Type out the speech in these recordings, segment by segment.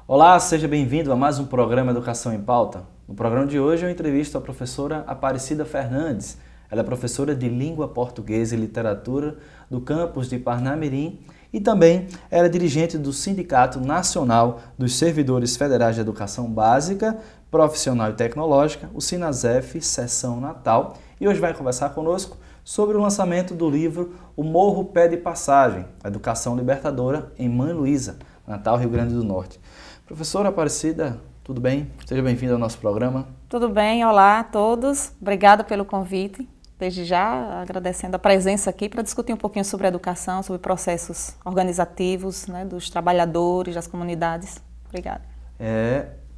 Olá, seja bem-vindo a mais um programa Educação em Pauta. No programa de hoje eu entrevisto a professora Aparecida Fernandes. Ela é professora de Língua Portuguesa e Literatura do campus de Parnamirim e também era dirigente do Sindicato Nacional dos Servidores Federais de Educação Básica, Profissional e Tecnológica, o SINASEF, Seção Natal, e hoje vai conversar conosco sobre o lançamento do livro O Morro Pede Passagem, Educação Libertadora em Mãe Luísa, Natal, Rio Grande do Norte. Professora Aparecida, tudo bem? Seja bem-vinda ao nosso programa. Tudo bem, olá a todos. Obrigada pelo convite. Desde já agradecendo a presença aqui para discutir um pouquinho sobre educação, sobre processos organizativos, né, dos trabalhadores, das comunidades. Obrigada.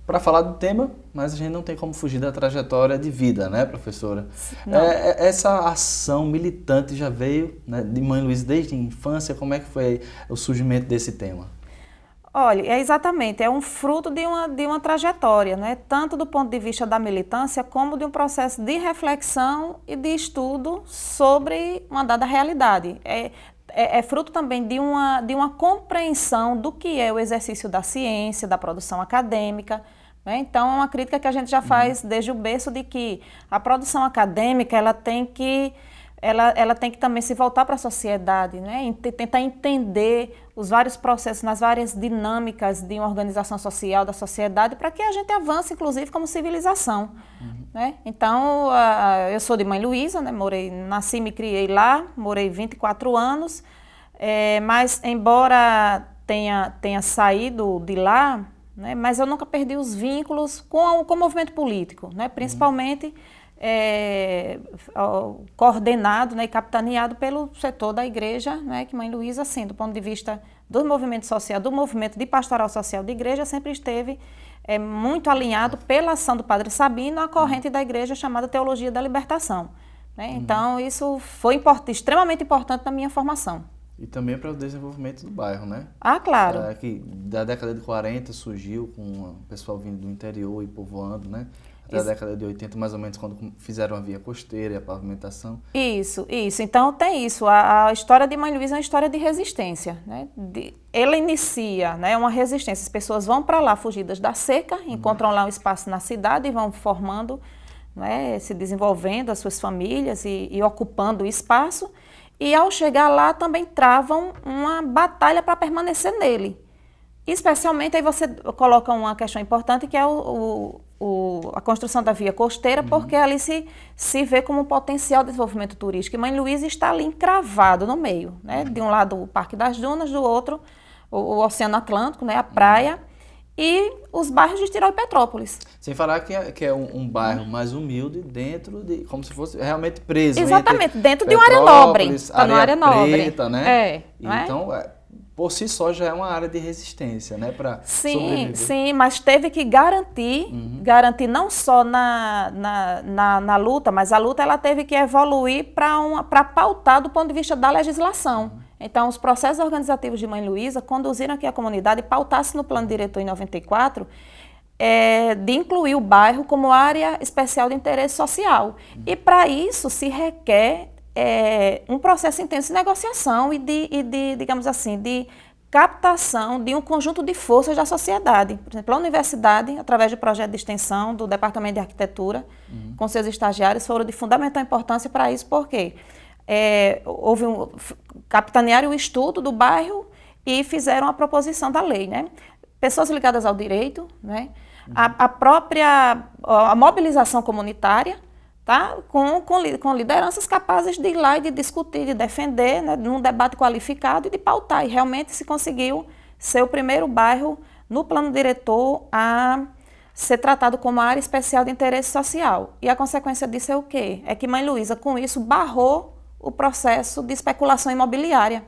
Para falar do tema, mas a gente não tem como fugir da trajetória de vida, né, professora? Essa ação militante já veio, né, de Mãe Luísa desde a infância. Como é que foi o surgimento desse tema? Olha, exatamente, é um fruto de uma trajetória, né? Tanto do ponto de vista da militância, como de um processo de reflexão e de estudo sobre uma dada realidade. É fruto também de uma compreensão do que é o exercício da ciência, da produção acadêmica, né? Então, é uma crítica que a gente já faz desde o berço de que a produção acadêmica ela tem que também se voltar para a sociedade, né? Tentar entender os vários processos, nas várias dinâmicas de uma organização social, da sociedade, para que a gente avance, inclusive, como civilização. Né? Então, eu sou de Mãe Luísa, né? Nasci e me criei lá, morei 24 anos, mas embora tenha saído de lá, né? Mas eu nunca perdi os vínculos com o movimento político, né? Principalmente coordenado, né, e capitaneado pelo setor da igreja, né, que Mãe Luísa, assim, do ponto de vista do movimento social, do movimento de pastoral social de igreja, sempre esteve muito alinhado pela ação do Padre Sabino, a corrente da igreja chamada Teologia da Libertação. Né? Então, isso foi extremamente importante na minha formação. E também para o desenvolvimento do bairro, né? Ah, claro. Que da década de 40 surgiu com o pessoal vindo do interior e povoando, né? Da década de 80, mais ou menos, quando fizeram a via costeira e a pavimentação. Isso. Então, tem isso. A história de Mãe Luísa é uma história de resistência. Né? Ela inicia, né, uma resistência. As pessoas vão para lá fugidas da seca, encontram lá um espaço na cidade e vão formando, né, se desenvolvendo as suas famílias e ocupando o espaço. E, ao chegar lá, também travam uma batalha para permanecer nele. Especialmente, aí você coloca uma questão importante, que é a construção da via costeira, porque ali se vê como um potencial de desenvolvimento turístico. E Mãe Luísa está ali encravado no meio, né? De um lado o Parque das Dunas, do outro o Oceano Atlântico, né? A praia e os bairros de Tirol e Petrópolis. Sem falar que é um bairro mais humilde dentro de, como se fosse realmente preso. Exatamente, dentro de uma área nobre. Está numa área nobre. Preta, né? Então, por si só já é uma área de resistência, né, para sobreviver. Sim, mas teve que garantir não só na luta, mas a luta ela teve que evoluir para pautar do ponto de vista da legislação. Então, os processos organizativos de Mãe Luísa conduziram que a comunidade pautasse no plano diretor em 94 de incluir o bairro como área especial de interesse social. E para isso se requer um processo intenso de negociação e digamos assim, de captação de um conjunto de forças da sociedade. Por exemplo, a universidade, através do projeto de extensão do Departamento de Arquitetura, com seus estagiários, foram de fundamental importância para isso, porque houve capitanearam o estudo do bairro e fizeram a proposição da lei, né? Pessoas ligadas ao direito, né? A mobilização comunitária, tá? Com lideranças capazes de ir lá e de discutir, de defender, né, num debate qualificado e de pautar. E realmente se conseguiu ser o primeiro bairro no plano diretor a ser tratado como área especial de interesse social. E a consequência disso é o quê? É que Mãe Luísa, com isso, barrou o processo de especulação imobiliária.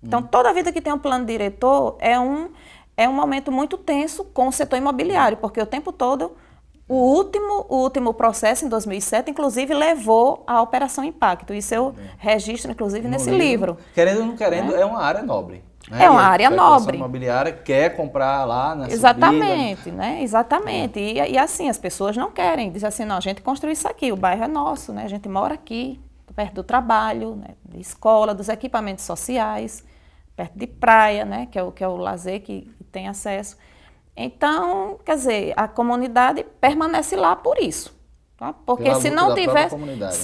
Então, toda vida que tem um plano diretor é um momento muito tenso com o setor imobiliário, porque o tempo todo o último processo, em 2007, inclusive, levou à Operação Impacto. Isso eu registro, inclusive, nesse livro. Querendo ou não querendo, é uma área nobre. Né? É uma área nobre. A imobiliária quer comprar lá na Exatamente, subida. Né? Exatamente. E assim, as pessoas não querem. Dizem assim, não, a gente construiu isso aqui, o bairro é nosso, né? A gente mora aqui, perto do trabalho, né? De escola, dos equipamentos sociais, perto de praia, né? Que é o lazer que tem acesso. Então, quer dizer, a comunidade permanece lá por isso. Tá? Porque se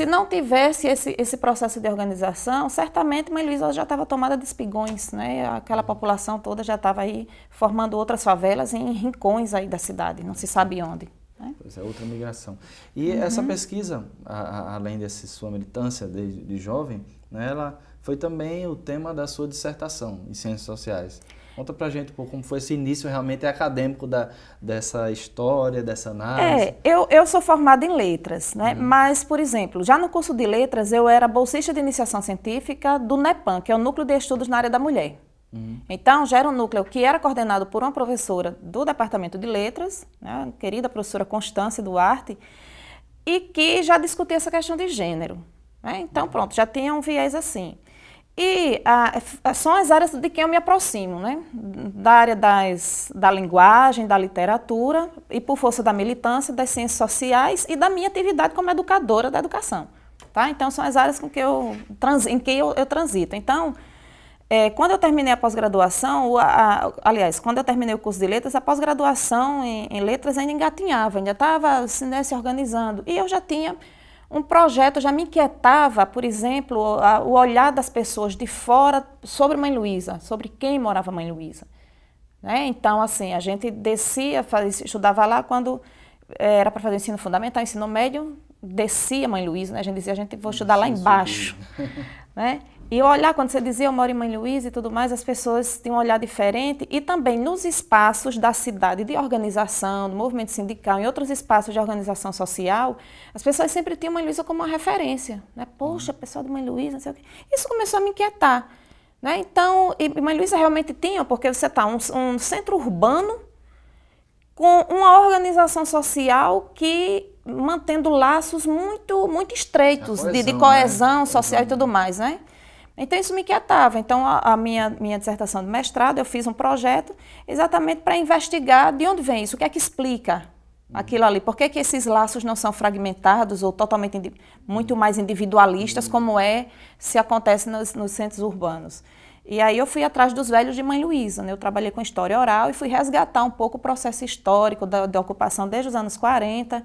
não tivesse esse processo de organização, certamente Mãe Luísa já estava tomada de espigões, né? Aquela população toda já estava aí formando outras favelas em rincões aí da cidade, não se sabe onde. Né? Pois é, outra migração. E essa pesquisa, além dessa sua militância de jovem, né, ela foi também o tema da sua dissertação em Ciências Sociais. Conta pra gente um pouco como foi esse início realmente acadêmico dessa história, dessa análise. Eu sou formada em letras, né? Mas, por exemplo, já no curso de letras eu era bolsista de iniciação científica do NEPAM, que é o Núcleo de Estudos na Área da Mulher. Então, já era um núcleo que era coordenado por uma professora do Departamento de Letras, né, a querida professora Constância Duarte, e que já discutia essa questão de gênero. Né? Então, pronto, já tinha um viés assim. E são as áreas de quem eu me aproximo, né? Da área da linguagem, da literatura e por força da militância, das ciências sociais e da minha atividade como educadora da educação. Tá? Então, são as áreas em que eu transito. Então, quando eu terminei a pós-graduação, aliás, quando eu terminei o curso de letras, a pós-graduação em letras ainda engatinhava, ainda estava assim, né, se organizando. E eu já tinha um projeto, já me inquietava, por exemplo, o olhar das pessoas de fora sobre Mãe Luísa, sobre quem morava Mãe Luísa. Né? Então, assim, a gente descia, estudava lá quando era para fazer ensino fundamental, ensino médio, descia Mãe Luísa, né? A gente dizia, vou estudar lá embaixo. Né? E olhar, quando você dizia eu moro em Mãe Luísa e tudo mais, as pessoas tinham um olhar diferente e também nos espaços da cidade de organização, do movimento sindical, em outros espaços de organização social, as pessoas sempre tinham Mãe Luísa como uma referência. Né? Poxa, pessoal de Mãe Luísa, não sei o quê. Isso começou a me inquietar. Né? Então, e Mãe Luísa realmente tinha, porque você está um centro urbano com uma organização social que mantendo laços muito, muito estreitos de coesão, né? Social e tudo mais, né? Então, isso me inquietava. Então, a minha dissertação de mestrado, eu fiz um projeto exatamente para investigar de onde vem isso, o que é que explica aquilo ali, por que esses laços não são fragmentados ou totalmente, muito mais individualistas, como se acontece nos centros urbanos. E aí eu fui atrás dos velhos de Mãe Luísa, né? Eu trabalhei com história oral e fui resgatar um pouco o processo histórico da ocupação desde os anos 40,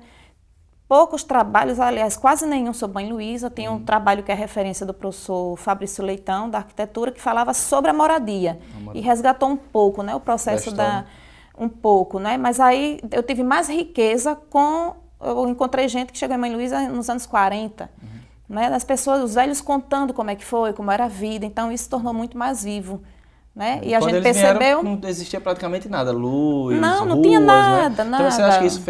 poucos trabalhos, aliás, quase nenhum sobre Mãe Luísa. Tem um trabalho que é referência do professor Fabrício Leitão, da arquitetura, que falava sobre a moradia. E resgatou um pouco, né, o processo um pouco, né? Mas aí eu tive mais riqueza eu encontrei gente que chegou em Mãe Luísa nos anos 40, né? As pessoas, os velhos contando como é que foi, como era a vida. Então isso tornou muito mais vivo. Né? E a gente percebeu... Não existia praticamente nada, luz, não tinha nada, né? Então você acha que isso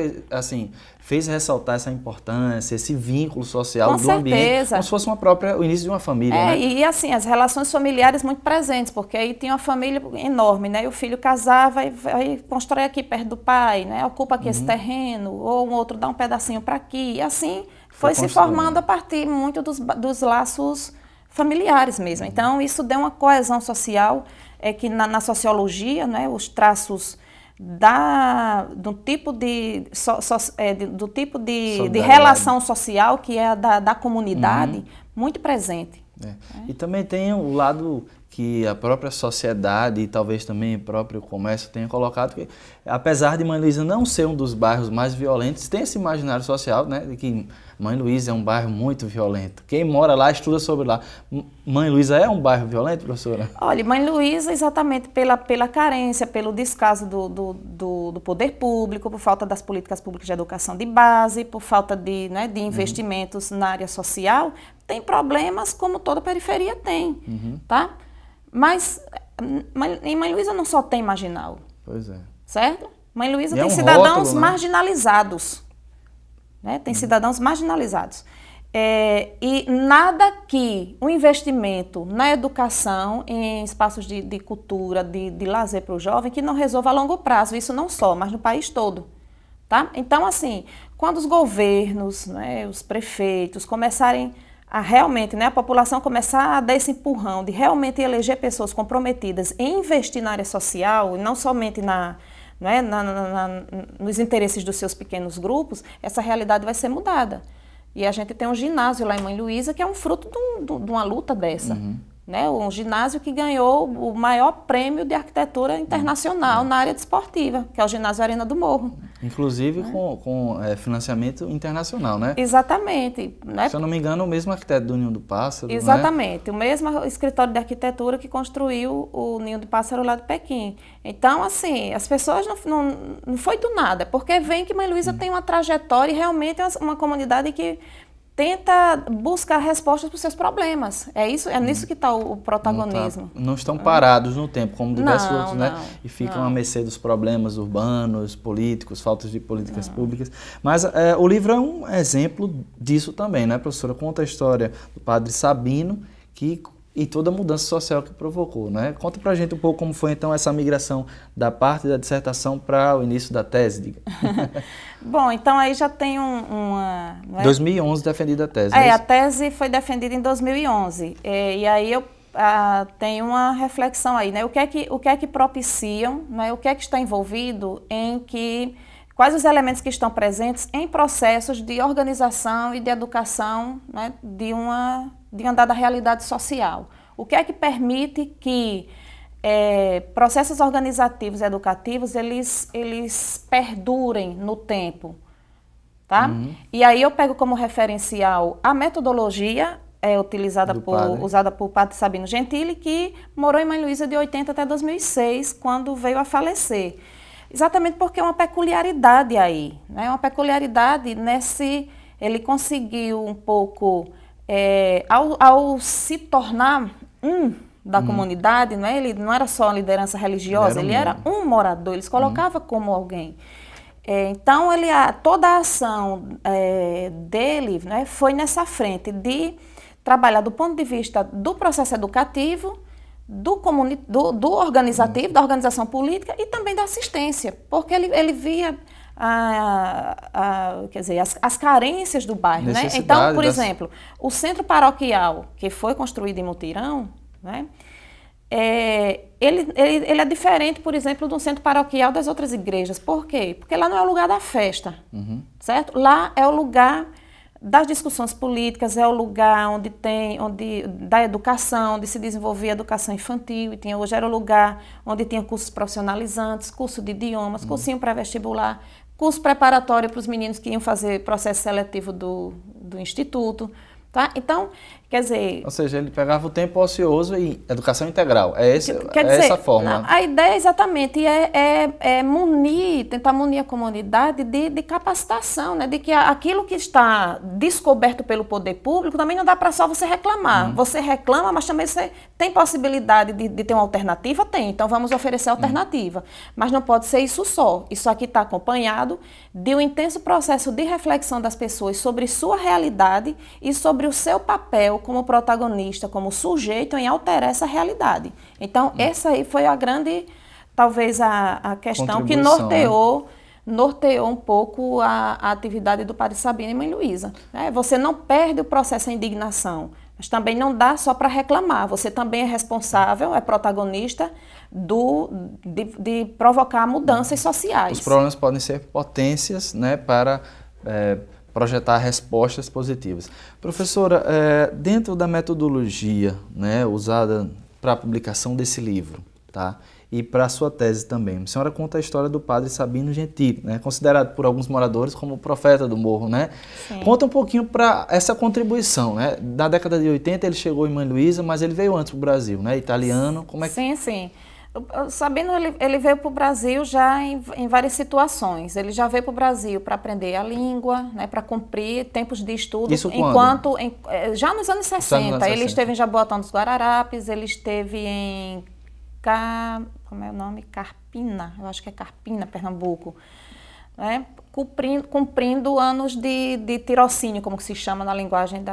fez ressaltar essa importância, esse vínculo social do ambiente, como se fosse o início de uma família, né? E assim, as relações familiares muito presentes, porque aí tinha uma família enorme, né? E o filho casava e constrói aqui perto do pai, né? Ocupa aqui esse terreno, ou um outro dá um pedacinho para aqui, e assim foi se formando a partir muito dos laços familiares mesmo. Então isso deu uma coesão social, que na sociologia, né, os traços do tipo de relação social que é da comunidade, muito presente. E também tem o lado que a própria sociedade e talvez também o próprio comércio tenha colocado, que apesar de Mãe Luísa não ser um dos bairros mais violentos, tem esse imaginário social, né, de que Mãe Luísa é um bairro muito violento. Quem mora lá estuda sobre lá. Mãe Luísa é um bairro violento, professora? Olha, Mãe Luísa exatamente pela carência, pelo descaso do poder público, por falta das políticas públicas de educação de base, por falta de investimentos na área social, tem problemas como toda periferia tem, tá? Mas em Mãe Luísa não só tem marginal. Pois é. Certo? Mãe Luísa tem cidadãos marginalizados. Né? Tem cidadãos marginalizados. E nada que o investimento na educação, em espaços de cultura, de lazer para o jovem, que não resolva a longo prazo. Isso não só, mas no país todo. Tá? Então, assim, quando os governos, né, os prefeitos começarem a realmente, né, a população começar a dar esse empurrão de realmente eleger pessoas comprometidas em investir na área social, e não somente nos interesses dos seus pequenos grupos, essa realidade vai ser mudada. E a gente tem um ginásio lá em Mãe Luísa que é um fruto de uma luta dessa. né? Um ginásio que ganhou o maior prêmio de arquitetura internacional na área desportiva, que é o Ginásio Arena do Morro. Inclusive com financiamento internacional, né? Exatamente. Né? Se eu não me engano, o mesmo arquiteto do Ninho do Pássaro, exatamente, né? O mesmo escritório de arquitetura que construiu o Ninho do Pássaro lá de Pequim. Então, assim, as pessoas não foi do nada, porque vem que Mãe Luísa tem uma trajetória e realmente é uma comunidade que tenta buscar respostas para os seus problemas. É nisso que está o protagonismo. Não estão parados no tempo, como diversos outros, né? E ficam à mercê dos problemas urbanos, políticos, faltas de políticas públicas. Mas o livro é um exemplo disso também, né, professora? Conta a história do padre Sabino e toda a mudança social que provocou, né? Conta pra gente um pouco como foi, então, essa migração da parte da dissertação para o início da tese, diga. Bom, então aí já tem uma... Em 2011 defendida a tese, a tese foi defendida em 2011. E aí eu tenho uma reflexão aí, né? O que é que propiciam, né? O que é que está envolvido quais os elementos que estão presentes em processos de organização e de educação, né, de uma dada realidade social. O que é que permite que processos organizativos e educativos eles perdurem no tempo, tá? E aí eu pego como referencial a metodologia usada por padre Sabino Gentili, que morou em Mãe Luísa de 80 até 2006, quando veio a falecer. Exatamente porque é uma peculiaridade aí, né? Uma peculiaridade ele conseguiu um pouco, ao se tornar da comunidade, né? Ele não era só uma liderança religiosa, ele era um morador, ele se colocava como alguém. Então, toda a ação dele, né, foi nessa frente de trabalhar do ponto de vista do processo educativo, do organizativo, da organização política e também da assistência, porque ele via quer dizer, as carências do bairro, né? Então, por exemplo, o centro paroquial que foi construído em Mutirão, né? Ele é diferente, por exemplo, do centro paroquial das outras igrejas. Por quê? Porque lá não é o lugar da festa, certo? Lá é o lugar das discussões políticas, é o lugar da educação, onde se desenvolvia a educação infantil, e hoje era o lugar onde tinha cursos profissionalizantes, curso de idiomas, cursinho pré-vestibular, curso preparatório para os meninos que iam fazer processo seletivo do instituto, tá? Então, quer dizer... Ou seja, ele pegava o tempo ocioso e educação integral. Essa forma. A ideia exatamente tentar munir a comunidade de capacitação, né? De que aquilo que está descoberto pelo poder público também não dá para só você reclamar. Você reclama, mas também você tem possibilidade de ter uma alternativa? Tem, então vamos oferecer alternativa. Mas não pode ser isso só. Isso aqui está acompanhado de um intenso processo de reflexão das pessoas sobre sua realidade e sobre o seu papel como protagonista, como sujeito em alterar essa realidade. Então, essa aí foi a grande, talvez a questão que norteou um pouco a atividade do padre Sabino e Mãe Luísa. Né? Você não perde o processo da indignação, mas também não dá só para reclamar. Você também é responsável, é protagonista de provocar mudanças sociais. Os problemas podem ser potências, né, para... projetar respostas positivas. Professora, dentro da metodologia, né, usada para a publicação desse livro, tá, e para a sua tese também, a senhora conta a história do padre Sabino Gentili, né, considerado por alguns moradores como o profeta do morro, né? Sim. Conta um pouquinho para essa contribuição, né? Da década de 80 ele chegou em Mãe Luísa, mas ele veio antes para o Brasil, né? Italiano, como é que... Sim, sim. O Sabino ele veio para o Brasil já em várias situações. Ele já veio para o Brasil para aprender a língua, né, para cumprir tempos de estudo. Isso já nos anos 60. Ele esteve em Jaboatão dos Guararapes, ele esteve em como é o nome? Carpina, eu acho que é Carpina, Pernambuco. Né, cumprindo anos de tirocínio, como que se chama na linguagem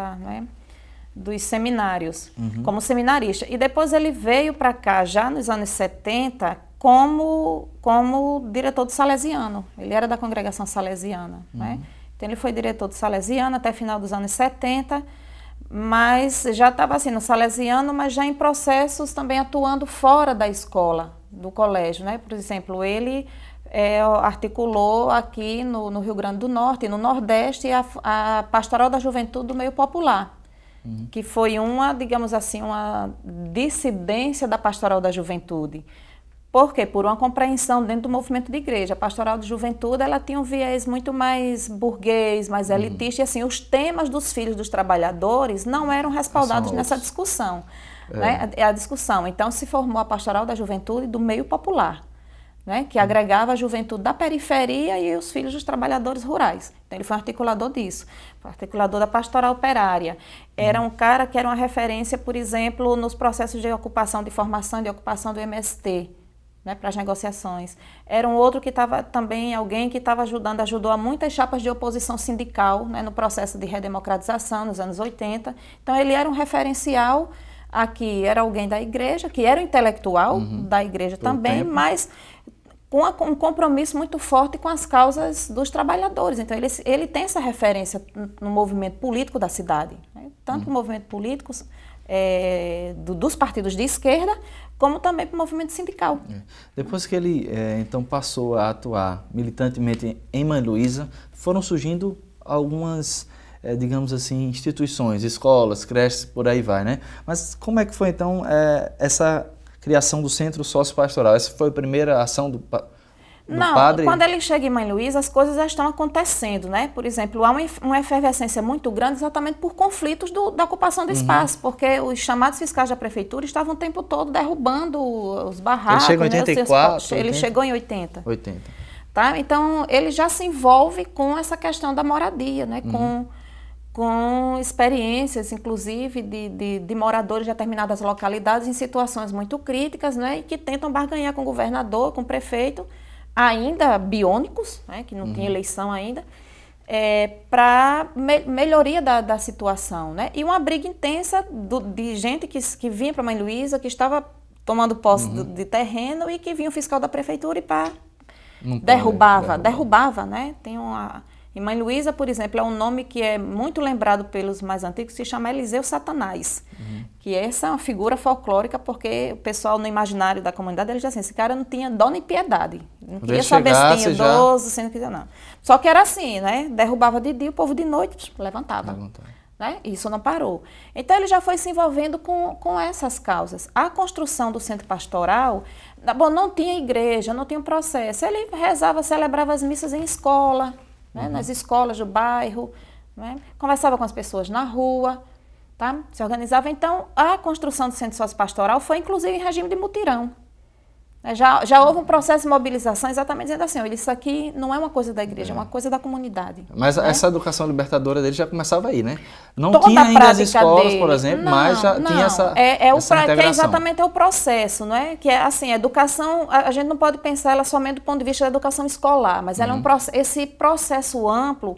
dos seminários, como seminarista. E depois ele veio para cá, já nos anos 70, como diretor do Salesiano. Ele era da congregação salesiana. Né? Então ele foi diretor do Salesiano até final dos anos 70, mas já estava assim no Salesiano, mas já em processos também atuando fora da escola, do colégio. Né? Por exemplo, ele articulou aqui no Rio Grande do Norte e no Nordeste a Pastoral da Juventude do Meio Popular. que foi uma, digamos assim, uma dissidência da Pastoral da Juventude. Por quê? Por uma compreensão dentro do movimento de igreja. A Pastoral de Juventude, ela tinha um viés muito mais burguês, mais elitista, e assim, os temas dos filhos dos trabalhadores não eram respaldados nessa discussão. Né? É a discussão. Então, se formou a Pastoral da Juventude do meio popular, né? Que agregava a juventude da periferia e os filhos dos trabalhadores rurais. Então, ele foi um articulador disso, foi um articulador da Pastoral Operária. Era um cara que era uma referência, por exemplo, nos processos de ocupação, de formação e de ocupação do MST. Né, para as negociações. Era um outro que estava também, alguém que estava ajudou a muitas chapas de oposição sindical, né, no processo de redemocratização nos anos 80. Então, ele era um referencial aqui, era alguém da igreja, que era um intelectual da igreja também, mas com um compromisso muito forte com as causas dos trabalhadores. Então, ele tem essa referência no movimento político da cidade, né, tanto no movimento político dos partidos de esquerda, como também para o movimento sindical. Depois que ele, então, passou a atuar militantemente em Mãe Luísa, foram surgindo algumas, digamos assim, instituições, escolas, creches, por aí vai, né? Mas como é que foi, então, essa criação do Centro Sociopastoral? Essa foi a primeira ação do padre? Quando ele chega em Mãe Luísa, as coisas já estão acontecendo, né? Por exemplo, há uma efervescência muito grande exatamente por conflitos da ocupação do espaço, porque os chamados fiscais da prefeitura estavam o tempo todo derrubando os barracos. Ele chegou em 84? Ele chegou em 80. 80. Tá? Então, ele já se envolve com essa questão da moradia, né? Com experiências, inclusive, de moradores de determinadas localidades em situações muito críticas, né? E que tentam barganhar com o governador, com o prefeito, ainda biônicos, né, que não tinha eleição ainda, para melhoria da situação. Né? E uma briga intensa de gente que vinha para Mãe Luísa, que estava tomando posse de terreno e que vinha o fiscal da prefeitura e derrubava. Né? Em Mãe Luísa, por exemplo, é um nome que é muito lembrado pelos mais antigos, que se chama Eliseu Satanás, que essa é uma figura folclórica, porque o pessoal no imaginário da comunidade, eles dizem assim, esse cara não tinha dó nem piedade, não queria saber se tinha idoso, se não quiser, não. Só que era assim, né? Derrubava de dia, o povo de noite levantava. Né? Isso não parou. Então, ele já foi se envolvendo com essas causas. A construção do centro pastoral, não tinha igreja, não tinha um processo. Ele rezava, celebrava as missas em escola, né, nas escolas do bairro, né, conversava com as pessoas na rua, tá, se organizava. Então, a construção do centro sociopastoral foi, inclusive, em regime de mutirão. Já houve um processo de mobilização exatamente dizendo assim, isso aqui não é uma coisa da igreja, é uma coisa da comunidade. Mas né? Essa educação libertadora dele já começava aí, né? Não tinha ainda as escolas, por exemplo, mas já tinha essa integração. Que exatamente é o processo, não é? Que é assim, a educação, a gente não pode pensar ela somente do ponto de vista da educação escolar, mas ela é esse processo amplo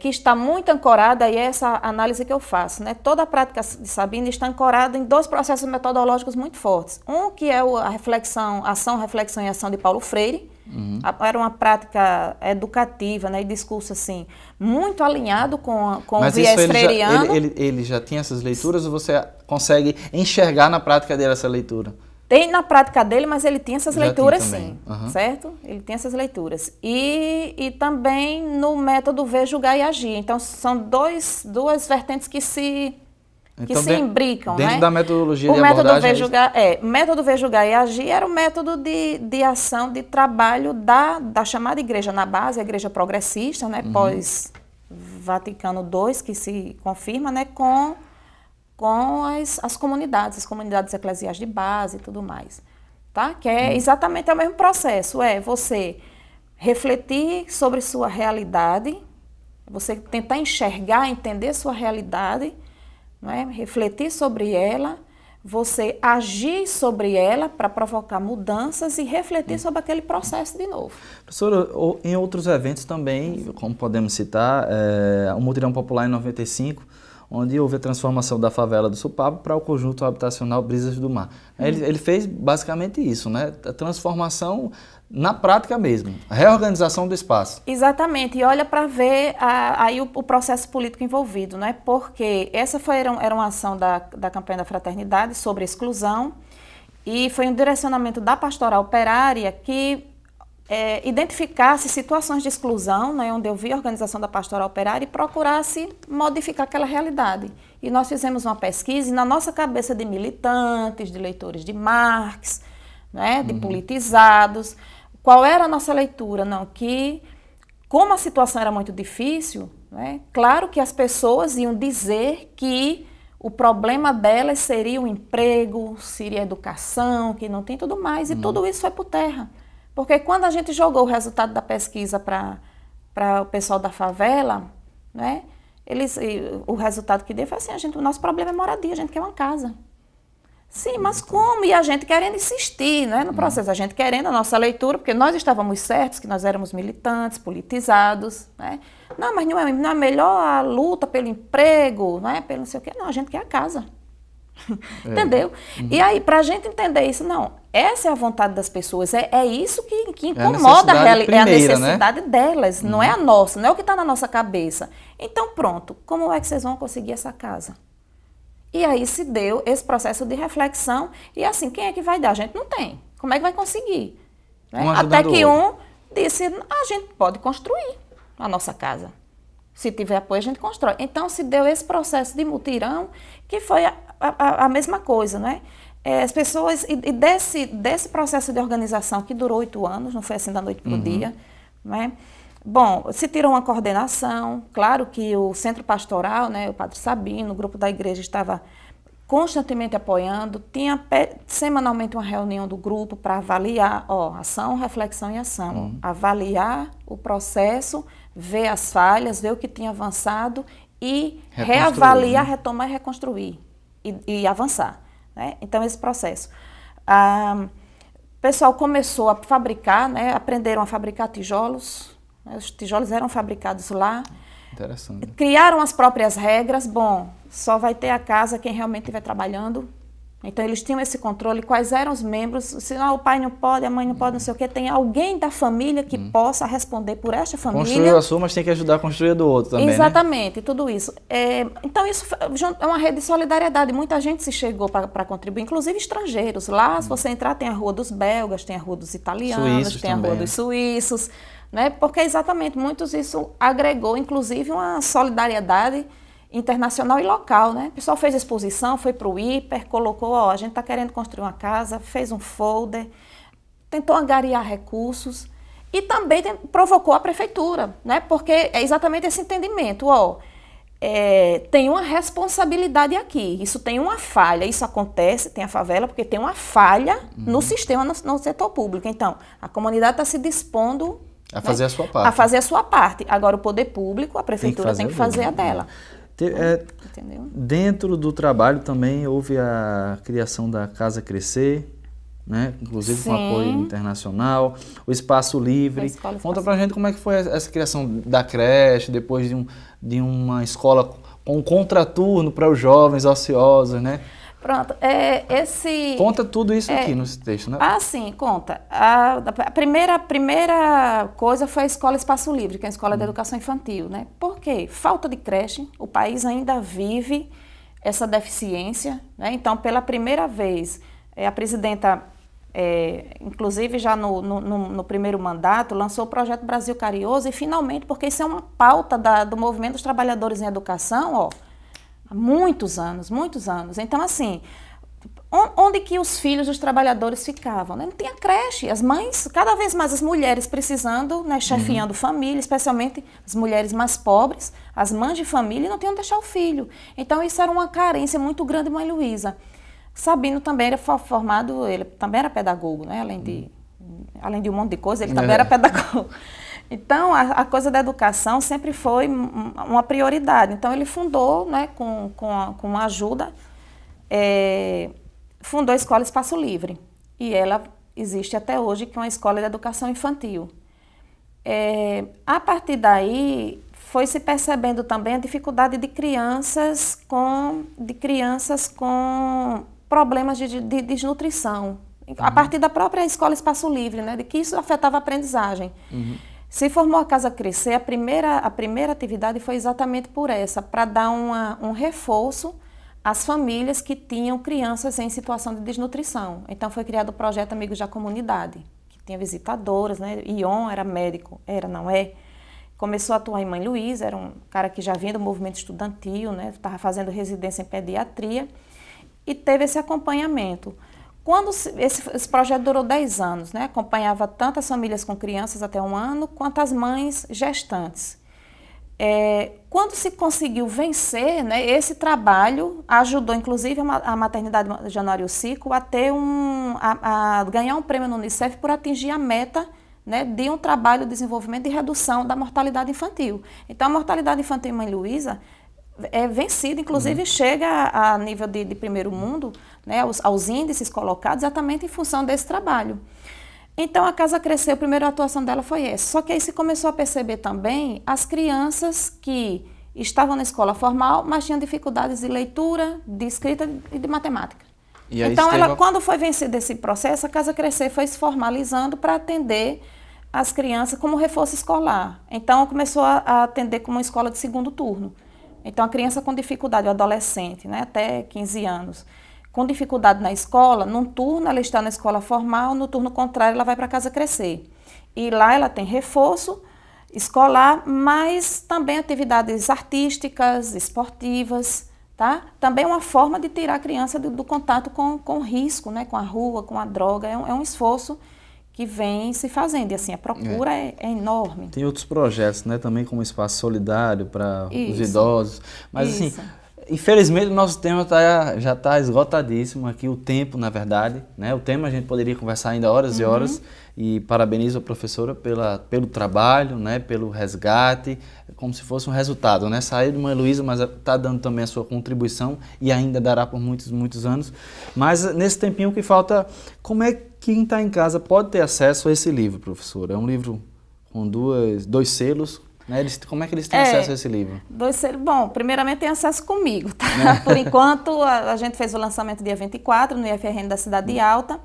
que está muito ancorada, e é essa análise que eu faço, né? Toda a prática de Sabina está ancorada em dois processos metodológicos muito fortes. Um que é a reflexão, ação, reflexão e ação de Paulo Freire. Era uma prática educativa, né, e discurso assim, muito alinhado com o viés freiriano. Ele já tinha essas leituras ou você consegue enxergar na prática dele essa leitura? Tem na prática dele, mas ele tinha essas leituras sim, certo? Ele tem essas leituras. E também no método Ver, Julgar e Agir. Então, são duas vertentes que se imbricam, dentro né? da metodologia de abordagem... O método Ver, Julgar e Agir era o método de ação, de trabalho da chamada igreja na base, a igreja progressista, né? Pós-Vaticano II, que se confirma, né? Com as comunidades eclesiais de base e tudo mais, tá? Que é exatamente o mesmo processo, você refletir sobre sua realidade, você tentar enxergar, entender sua realidade, não é? Refletir sobre ela, você agir sobre ela para provocar mudanças e refletir sobre aquele processo de novo. Professora, em outros eventos também, como podemos citar, o Mutirão Popular em 95, onde houve a transformação da favela do Supapo para o conjunto habitacional Brisas do Mar. Ele fez basicamente isso, né? A transformação na prática mesmo, a reorganização do espaço. Exatamente, e olha para ver aí o processo político envolvido, né? Porque essa era uma ação da campanha da Fraternidade sobre exclusão, e foi um direcionamento da Pastoral Operária que identificasse situações de exclusão, né, onde eu vi a organização da pastoral operária e procurasse modificar aquela realidade. E nós fizemos uma pesquisa e na nossa cabeça de militantes, de leitores de Marx, né, de politizados, qual era a nossa leitura? Não, que como a situação era muito difícil, né, claro que as pessoas iam dizer que o problema delas seria o emprego, seria a educação, que não tem tudo mais, e tudo isso foi por terra. Porque quando a gente jogou o resultado da pesquisa para o pessoal da favela, né, o resultado que deu foi assim, o nosso problema é moradia, a gente quer uma casa. Sim, mas como? E a gente querendo insistir, né, no processo, a gente querendo a nossa leitura, porque nós estávamos certos que nós éramos militantes, politizados, né? Não, mas não é melhor a luta pelo emprego, não é pelo não sei o quê, não, a gente quer a casa. Entendeu? E aí, para a gente entender isso, não, essa é a vontade das pessoas, é isso que incomoda é a necessidade, né, delas, não é a nossa, não é o que está na nossa cabeça. Então, pronto, como é que vocês vão conseguir essa casa? E aí se deu esse processo de reflexão, e assim, quem é que vai dar? A gente não tem. Como é que vai conseguir? Né? Até que um disse, a gente pode construir a nossa casa. Se tiver apoio, a gente constrói. Então, se deu esse processo de mutirão, que foi a mesma coisa, né? As pessoas, e desse processo de organização, que durou 8 anos, não foi assim da noite para o dia, né? Bom, se tirou uma coordenação, claro que o centro pastoral, né, o padre Sabino, o grupo da igreja estava constantemente apoiando, tinha semanalmente uma reunião do grupo para avaliar, ação, reflexão e ação, avaliar o processo, ver as falhas, ver o que tinha avançado e reavaliar, retomar e reconstruir e avançar, né? Então, esse processo. O pessoal começou a fabricar, né, aprenderam a fabricar tijolos. Os tijolos eram fabricados lá. Interessante. Criaram as próprias regras. Bom, só vai ter a casa quem realmente estiver trabalhando. Então, eles tinham esse controle. Quais eram os membros? Se o pai não pode, a mãe não pode, não sei o quê. Tem alguém da família que possa responder por esta família. Construiu a sua, mas tem que ajudar a construir a do outro também, exatamente, né? Tudo isso. Então, isso é uma rede de solidariedade. Muita gente se chegou para contribuir, inclusive estrangeiros. Lá, se você entrar, tem a Rua dos Belgas, tem a Rua dos Italianos, Suíços tem também, a Rua dos Suíços. Né? Porque exatamente, muitos isso agregou, inclusive, uma solidariedade internacional e local, né? O pessoal fez exposição, foi para o Hiper, colocou, a gente está querendo construir uma casa, fez um folder, tentou angariar recursos e também provocou a prefeitura, né? Porque é exatamente esse entendimento, tem uma responsabilidade aqui, isso tem uma falha, isso acontece, tem a favela, porque tem uma falha no sistema, no setor público. Então, a comunidade está se dispondo a fazer a sua parte. A fazer a sua parte. Agora, o poder público, a prefeitura tem que fazer a dela. Entendeu? Dentro do trabalho também houve a criação da Casa Crescer, né? Inclusive com apoio internacional, o Espaço Livre. Conta pra gente como é que foi essa criação da creche, depois de uma escola com contraturno para os jovens ociosos, né? Pronto, Conta tudo isso aqui nesse texto, né? Sim, conta. A primeira coisa foi a Escola Espaço Livre, que é a Escola de Educação Infantil, né? Por quê? Falta de creche, o país ainda vive essa deficiência, né? Então, pela primeira vez, a presidenta, inclusive já no primeiro mandato, lançou o projeto Brasil Carioso e finalmente, porque isso é uma pauta do Movimento dos Trabalhadores em Educação, há muitos anos, muitos anos. Então, assim, onde que os filhos dos trabalhadores ficavam? Né? Não tinha creche. As mães, cada vez mais as mulheres precisando, né, chefiando família, especialmente as mulheres mais pobres, as mães de família não tinham onde deixar o filho. Então, isso era uma carência muito grande, mãe Luísa. Sabino também era formado, ele também era pedagogo, né? Além de um monte de coisa, ele também era pedagogo. Então, a coisa da educação sempre foi uma prioridade. Então, ele fundou, né, com a ajuda, fundou a Escola Espaço Livre. E ela existe até hoje, que é uma escola de educação infantil. A partir daí, foi se percebendo também a dificuldade de crianças com problemas de desnutrição. A partir da própria Escola Espaço Livre, né, de que isso afetava a aprendizagem. Se formou a Casa Crescer, a primeira atividade foi exatamente por essa, para dar um reforço às famílias que tinham crianças em situação de desnutrição. Então, foi criado o projeto Amigos da Comunidade, que tinha visitadoras, né? Ion era médico, não é? Começou a atuar em Mãe Luísa, era um cara que já vinha do movimento estudantil, né? Estava fazendo residência em pediatria e teve esse acompanhamento. Quando esse projeto durou 10 anos, né? Acompanhava tanto as famílias com crianças até 1 ano, quanto as mães gestantes. Quando se conseguiu vencer, né, esse trabalho ajudou, inclusive, a maternidade Januário Cico a ter a ganhar um prêmio no Unicef por atingir a meta, né, de um trabalho de desenvolvimento e redução da mortalidade infantil. Então, a mortalidade infantil em Mãe Luísa é vencida, inclusive chega a nível de primeiro mundo, né, aos índices colocados exatamente em função desse trabalho. Então, a Casa Cresceu, a primeira atuação dela foi essa. Só que aí se começou a perceber também as crianças que estavam na escola formal, mas tinham dificuldades de leitura, de escrita e de matemática. Então, quando foi vencido esse processo, a Casa Crescer foi se formalizando para atender as crianças como reforço escolar. Então, começou a atender como uma escola de segundo turno. Então, a criança com dificuldade, o adolescente, né, até 15 anos, com dificuldade na escola, num turno ela está na escola formal, no turno contrário ela vai para a Casa Crescer. E lá ela tem reforço escolar, mas também atividades artísticas, esportivas, tá? Também uma forma de tirar a criança do contato com o risco, né? Com a rua, com a droga. É um esforço que vem se fazendo. E assim, a procura é enorme. Tem outros projetos, né? Também como Espaço Solidário para os idosos. Mas assim, infelizmente o nosso tema já está esgotadíssimo aqui, o tempo, na verdade, né? O tema a gente poderia conversar ainda horas e horas, e parabenizo a professora pelo trabalho, né? Pelo resgate, como se fosse um resultado, né? Saiu de Mãe Luísa, mas está dando também a sua contribuição e ainda dará por muitos, muitos anos. Mas nesse tempinho que falta, como é que quem está em casa pode ter acesso a esse livro, professora? É um livro com dois selos. Como é que eles têm acesso a esse livro? Bom, primeiramente tem acesso comigo, tá? Por enquanto, a gente fez o lançamento dia 24 no IFRN da Cidade de Alta.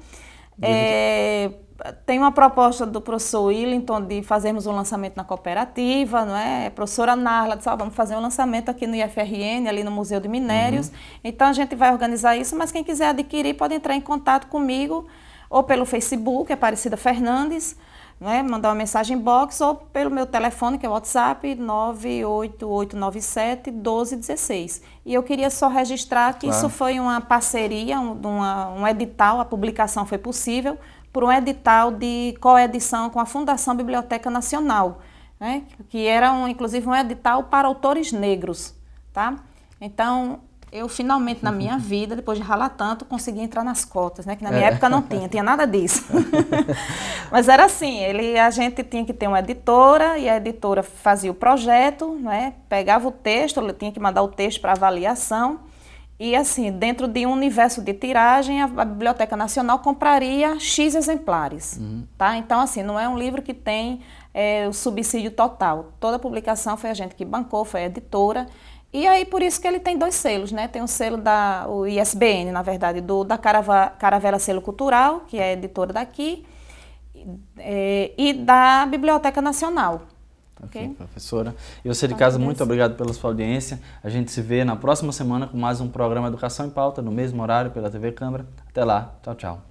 Tem uma proposta do professor Willington de fazermos um lançamento na cooperativa, não é? A professora Narla disse, vamos fazer um lançamento aqui no IFRN, ali no Museu de Minérios. Então, a gente vai organizar isso, mas quem quiser adquirir pode entrar em contato comigo, ou pelo Facebook, Aparecida Fernandes, né, mandar uma mensagem inbox, ou pelo meu telefone, que é o WhatsApp, 98897-1216. E eu queria só registrar que isso foi uma parceria, um edital, a publicação foi possível, por um edital de coedição com a Fundação Biblioteca Nacional, né, que era, inclusive, um edital para autores negros. Tá? Então, eu finalmente na minha vida, depois de ralar tanto, consegui entrar nas cotas, né? Que na minha época não tinha nada disso. Mas era assim, a gente tinha que ter uma editora, e a editora fazia o projeto, né? Pegava o texto, tinha que mandar o texto para avaliação, e assim, dentro de um universo de tiragem, a Biblioteca Nacional compraria X exemplares. Tá? Então, assim, não é um livro que tem o subsídio total. Toda a publicação foi a gente que bancou, foi a editora. E aí, por isso que ele tem 2 selos, né? Tem um selo o ISBN, na verdade, da Caravela Selo Cultural, que é a editora daqui, e da Biblioteca Nacional. Ok, professora. E você de casa, muito obrigado pela sua audiência. A gente se vê na próxima semana com mais um programa Educação em Pauta, no mesmo horário, pela TV Câmara. Até lá. Tchau, tchau.